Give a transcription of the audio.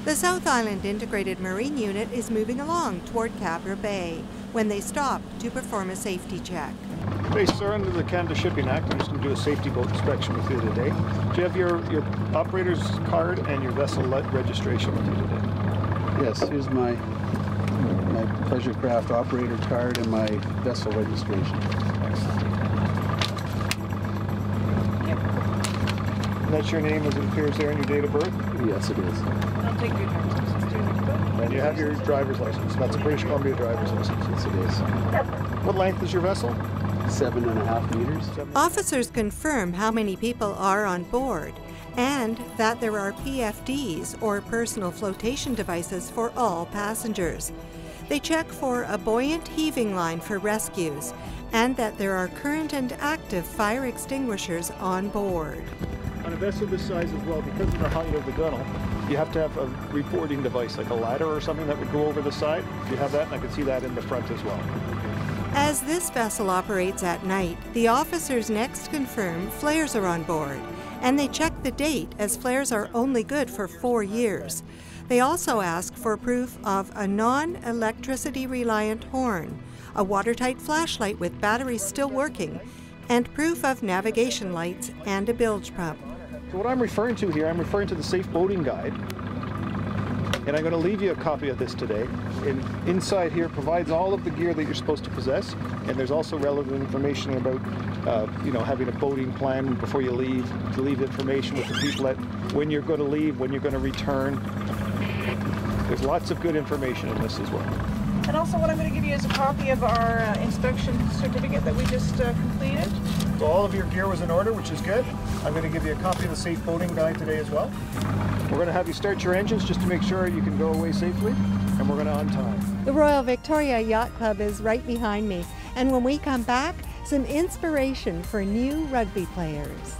The South Island Integrated Marine Unit is moving along toward Cabra Bay when they stop to perform a safety check. Okay, sir, under the Canada Shipping Act, I'm just going to do a safety boat inspection with you today. Do you have your operator's card and your vessel registration with you today? Yes, here's my pleasure craft operator card and my vessel registration. Excellent. And that's your name as it appears there and your date of birth? Yes, it is. I'll take your driver's license. And you have your driver's license. That's a British Columbia driver's license. Yes, it is. What length is your vessel? 7.5 meters. Officers confirm how many people are on board and that there are PFDs, or personal flotation devices, for all passengers. They check for a buoyant heaving line for rescues and that there are current and active fire extinguishers on board. On a vessel this size as well, because of the height of the gunnel, you have to have a reporting device, like a ladder or something that would go over the side. You have that, and I can see that in the front as well. As this vessel operates at night, the officers next confirm flares are on board, and they check the date, as flares are only good for 4 years. They also ask for proof of a non-electricity reliant horn, a watertight flashlight with batteries still working, and proof of navigation lights and a bilge pump. So what I'm referring to here, I'm referring to the Safe Boating Guide, and I'm going to leave you a copy of this today. And inside here provides all of the gear that you're supposed to possess, and there's also relevant information about having a boating plan before you leave, to leave information with the people that when you're going to leave, when you're going to return. There's lots of good information in this as well. And also what I'm going to give you is a copy of our inspection certificate that we just completed. So all of your gear was in order, which is good. I'm going to give you a copy of the Safe Boating Guide today as well. We're going to have you start your engines just to make sure you can go away safely, and we're going to untie. The Royal Victoria Yacht Club is right behind me, and when we come back, some inspiration for new rugby players.